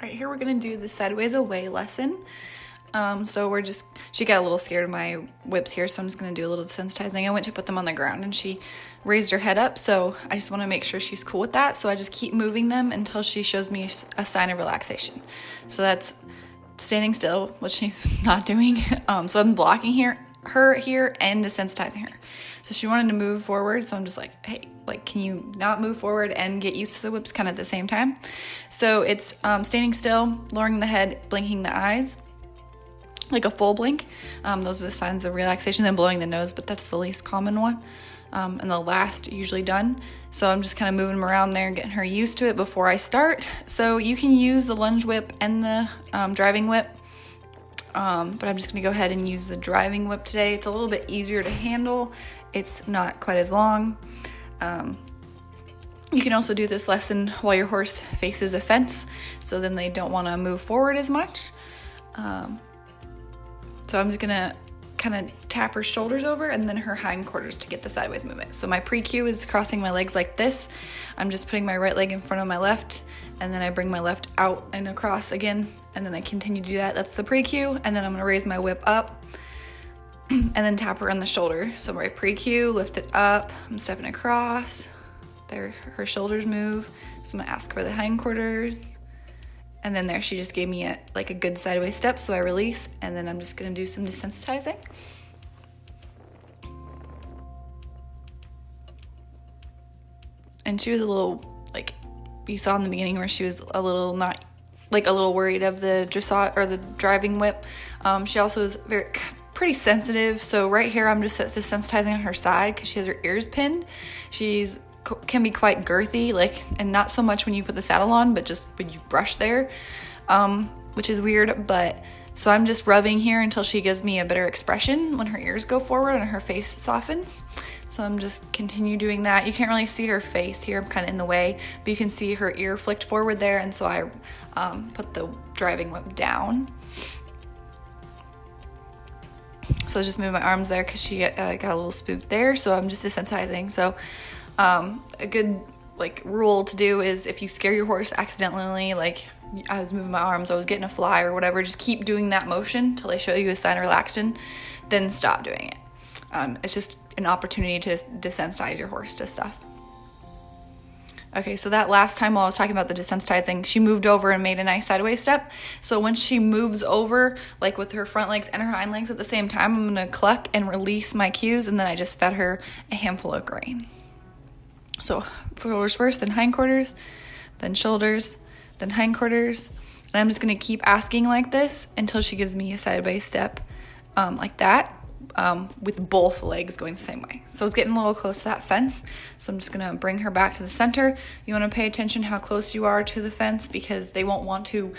All right, here we're gonna do the sideways away lesson. So she got a little scared of my whips here, so I'm just gonna do a little desensitizing. I went to put them on the ground and she raised her head up, so I just wanna make sure she's cool with that. So I just keep moving them until she shows me a sign of relaxation. So that's standing still, which she's not doing. So I'm blocking her here and desensitizing her. So she wanted to move forward, so I'm just like, hey, can you not move forward and get used to the whips kind of at the same time? So it's standing still, lowering the head, blinking the eyes, like a full blink. Those are the signs of relaxation. Then blowing the nose, but that's the least common one. And the last usually done. So I'm just kind of moving them around there, getting her used to it before I start. So you can use the lunge whip and the driving whip. But I'm just gonna go ahead and use the driving whip today. It's a little bit easier to handle. It's not quite as long. You can also do this lesson while your horse faces a fence, so then they don't wanna move forward as much. So I'm just gonna kind of tap her shoulders over and then her hindquarters to get the sideways movement. So my pre-cue is crossing my legs like this. I'm just putting my right leg in front of my left, and then I bring my left out and across again, and then I continue to do that. That's the pre-cue, and then I'm gonna raise my whip up and then tap her on the shoulder. So my pre-cue, lift it up, I'm stepping across. There, her shoulders move. So I'm gonna ask for the hindquarters. And then there, she just gave me a good sideways step, so I release, and then I'm just gonna do some desensitizing. And she was a little, you saw in the beginning where she was a little worried of the dressage or the driving whip. She also is pretty sensitive. So right here, I'm just desensitizing on her side because she has her ears pinned. Can be quite girthy, and not so much when you put the saddle on, but just when you brush there, which is weird. But so I'm just rubbing here until she gives me a better expression when her ears go forward and her face softens. So I'm just continue doing that. You can't really see her face here, I'm kind of in the way, but you can see her ear flicked forward there, and so I put the driving whip down. So I just move my arms there because she got a little spooked there, so I'm just desensitizing. So a good rule to do is if you scare your horse accidentally, I was moving my arms, I was getting a fly or whatever, just keep doing that motion till they show you a sign of relaxation, then stop doing it. It's just an opportunity to desensitize your horse to stuff. Okay, so that last time while I was talking about the desensitizing, she moved over and made a nice sideways step. So when she moves over, with her front legs and her hind legs at the same time, I'm gonna cluck and release my cues, and then I just fed her a handful of grain. So shoulders first, then hindquarters, then shoulders, then hindquarters. And I'm just gonna keep asking like this until she gives me a sideways step like that, with both legs going the same way. So it's getting a little close to that fence. So I'm just gonna bring her back to the center. You wanna pay attention how close you are to the fence, because they won't want to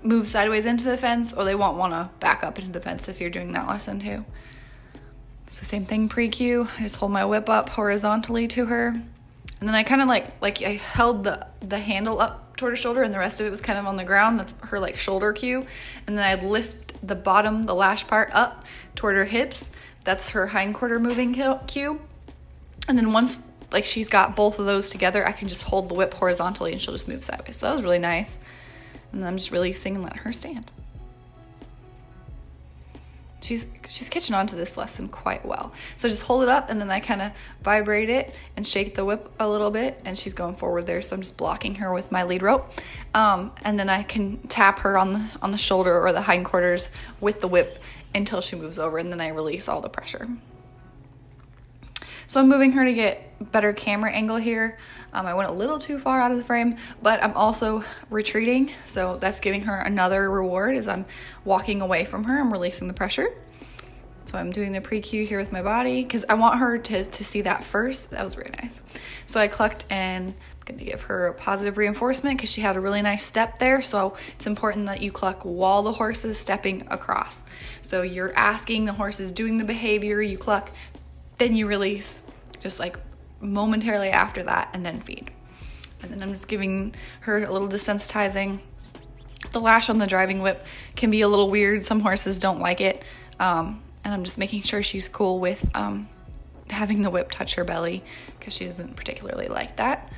move sideways into the fence, or they won't wanna back up into the fence if you're doing that lesson too. So same thing, pre-cue. I just hold my whip up horizontally to her. And then I kind of I held the handle up toward her shoulder, and the rest of it was kind of on the ground. That's her shoulder cue. And then I'd lift the bottom, the lash part up toward her hips. That's her hindquarter moving cue. And then once she's got both of those together, I can just hold the whip horizontally and she'll just move sideways. So that was really nice. And then I'm just releasing and let her stand. She's catching on to this lesson quite well. So just hold it up, and then I kind of vibrate it and shake the whip a little bit, and she's going forward there. So I'm just blocking her with my lead rope. And then I can tap her on the shoulder or the hindquarters with the whip until she moves over, and then I release all the pressure. So I'm moving her to get better camera angle here. I went a little too far out of the frame, but I'm also retreating. So that's giving her another reward as I'm walking away from her. I'm releasing the pressure. So I'm doing the pre-cue here with my body because I want her to see that first. That was very nice. So I clucked, and I'm going to give her a positive reinforcement because she had a really nice step there. So it's important that you cluck while the horse is stepping across. So you're asking, the horse is doing the behavior, you cluck, then you release, just momentarily after that, and then feed. And then I'm just giving her a little desensitizing. The lash on the driving whip can be a little weird. Some horses don't like it. And I'm just making sure she's cool with having the whip touch her belly, because she doesn't particularly like that.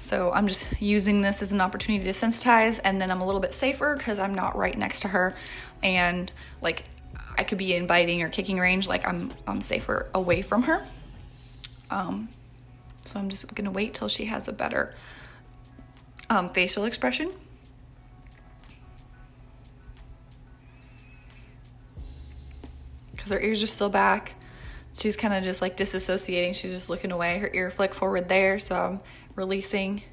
So I'm just using this as an opportunity to sensitize, and then I'm a little bit safer because I'm not right next to her, and like I could be in biting or kicking range. Like I'm safer away from her. So I'm just gonna wait till she has a better facial expression. Because her ears are still back. She's kind of just like disassociating. She's just looking away. Her ear flick forward there, so I'm releasing.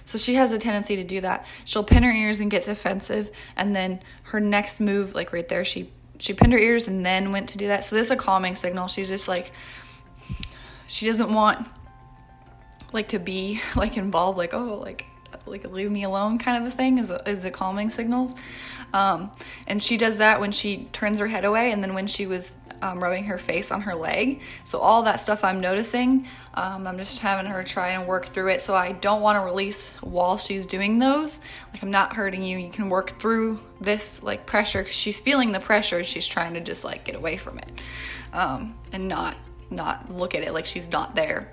So she has a tendency to do that. She'll pin her ears and get defensive, and then her next move, like right there, she pinned her ears and then went to do that. So this is a calming signal. She's just like, she doesn't want like to be like involved, like, oh, like leave me alone kind of a thing is a calming signals. And she does that when she turns her head away, and then when she was rubbing her face on her leg. So all that stuff I'm noticing, I'm just having her try and work through it. So I don't want to release while she's doing those. Like, I'm not hurting you. You can work through this like pressure, because she's feeling the pressure. She's trying to just like get away from it, and not look at it like she's not there.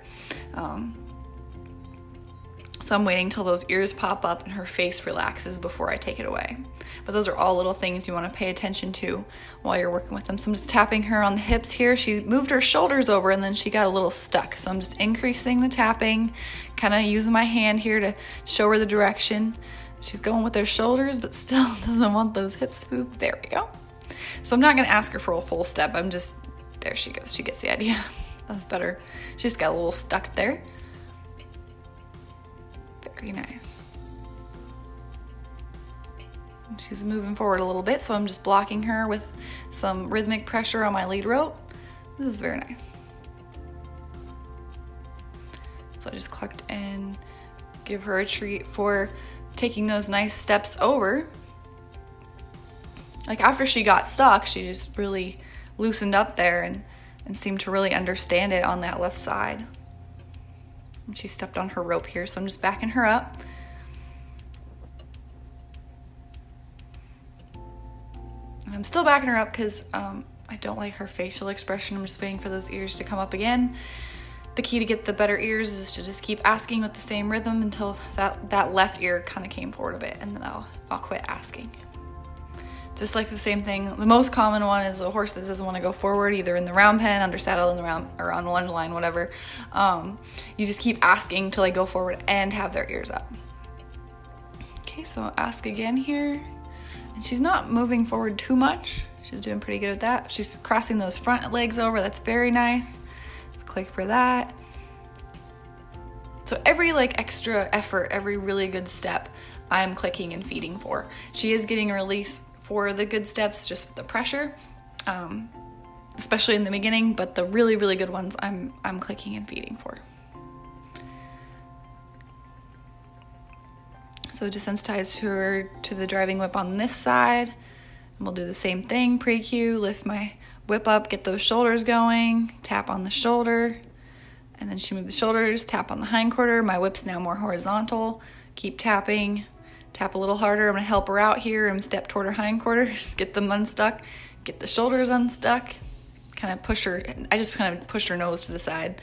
So I'm waiting till those ears pop up and her face relaxes before I take it away. But those are all little things you want to pay attention to while you're working with them. So I'm just tapping her on the hips here. She moved her shoulders over and then she got a little stuck. So I'm just increasing the tapping, kind of using my hand here to show her the direction. She's going with her shoulders, but still doesn't want those hips moved. There we go. So I'm not going to ask her for a full step. I'm just, there she goes. She gets the idea. That's better. She just got a little stuck there. Very nice. She's moving forward a little bit, so I'm just blocking her with some rhythmic pressure on my lead rope. This is very nice. So I just clucked and give her a treat for taking those nice steps over. Like, after she got stuck, she just really loosened up there and seemed to really understand it on that left side. And she stepped on her rope here, so I'm just backing her up. And I'm still backing her up because I don't like her facial expression. I'm just waiting for those ears to come up again. The key to get the better ears is to just keep asking with the same rhythm until that left ear kind of came forward a bit, and then I'll quit asking. Just like the same thing, the most common one is a horse that doesn't want to go forward, either in the round pen, under saddle, in the round, or on the lunge line, whatever. You just keep asking till they go forward and have their ears up. Okay, so I'll ask again here. And she's not moving forward too much. She's doing pretty good at that. She's crossing those front legs over. That's very nice. Let's click for that. So every like extra effort, every really good step, I'm clicking and feeding for. She is getting a release for the good steps, just with the pressure, especially in the beginning, but the really, really good ones I'm clicking and feeding for. So desensitize her to the driving whip on this side, and we'll do the same thing, pre-cue, lift my whip up, get those shoulders going, tap on the shoulder, and then she moved the shoulders, tap on the hindquarter. My whip's now more horizontal, keep tapping. Tap a little harder. I'm gonna help her out here and step toward her hindquarters, get them unstuck, get the shoulders unstuck, kind of push her. I just kind of pushed her nose to the side.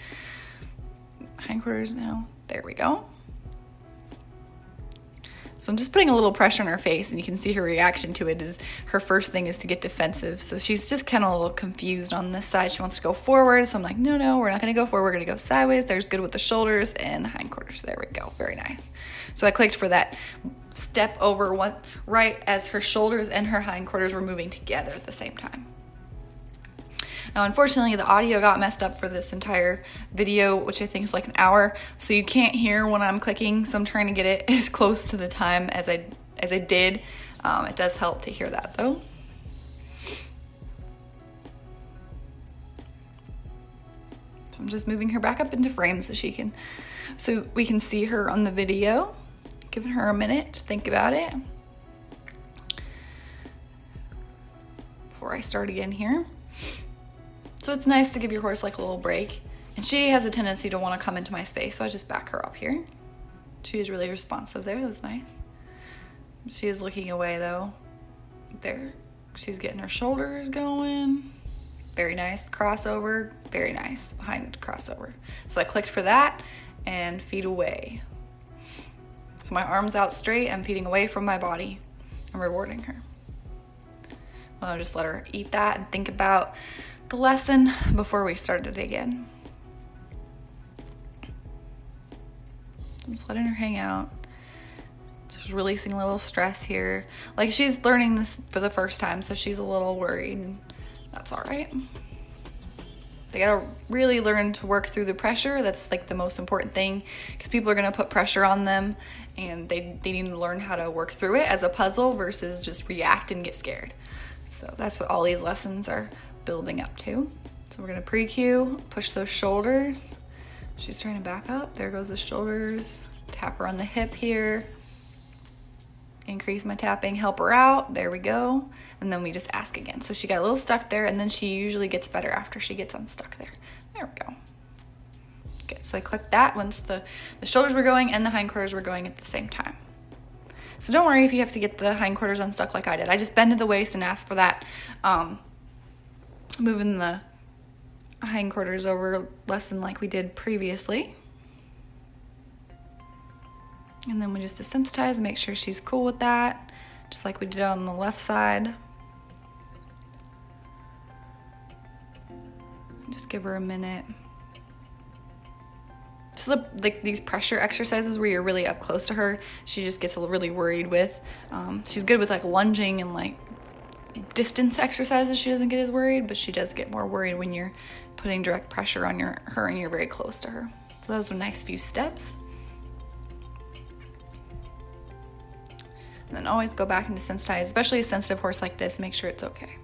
Hindquarters now. There we go. So I'm just putting a little pressure on her face, and you can see her reaction to it is her first thing is to get defensive. So she's just kind of a little confused on this side. She wants to go forward. So I'm like, no, we're not going to go forward. We're going to go sideways. There's good with the shoulders and the hindquarters. There we go. Very nice. So I clicked for that step over one right as her shoulders and her hindquarters were moving together at the same time. Now, unfortunately, the audio got messed up for this entire video, which I think is like an hour, so you can't hear when I'm clicking, so I'm trying to get it as close to the time as I did. It does help to hear that, though. So I'm just moving her back up into frame so we can see her on the video. Giving her a minute to think about it before I start again here. So it's nice to give your horse like a little break. And she has a tendency to want to come into my space, so I just back her up here. She is really responsive there. That's nice. She is looking away though. There. She's getting her shoulders going. Very nice. Crossover. Very nice. Behind crossover. So I clicked for that and feed away. So my arms out straight, I'm feeding away from my body. I'm rewarding her. I'll just let her eat that and think about the lesson before we start it again. I'm just letting her hang out. Just releasing a little stress here. Like, she's learning this for the first time, so she's a little worried, and that's all right. They gotta really learn to work through the pressure. That's like the most important thing, because people are gonna put pressure on them, and they need to learn how to work through it as a puzzle versus just react and get scared. So that's what all these lessons are building up to. So we're gonna pre-cue, push those shoulders. She's trying to back up. There goes the shoulders. Tap her on the hip here. Increase my tapping, help her out. There we go. And then we just ask again. So she got a little stuck there, and then she usually gets better after she gets unstuck there. There we go. Okay, so I clicked that once the shoulders were going and the hindquarters were going at the same time. So don't worry if you have to get the hindquarters unstuck like I did. I just bended the waist and asked for that, moving the hindquarters over lesson like we did previously. And then we just desensitize, make sure she's cool with that, just like we did on the left side. Just give her a minute. So these pressure exercises where you're really up close to her, she just gets really worried with. She's good with like lunging and like distance exercises. She doesn't get as worried, but she does get more worried when you're putting direct pressure on her and you're very close to her. So those are nice few steps. And then always go back and desensitize, especially a sensitive horse like this, make sure it's okay.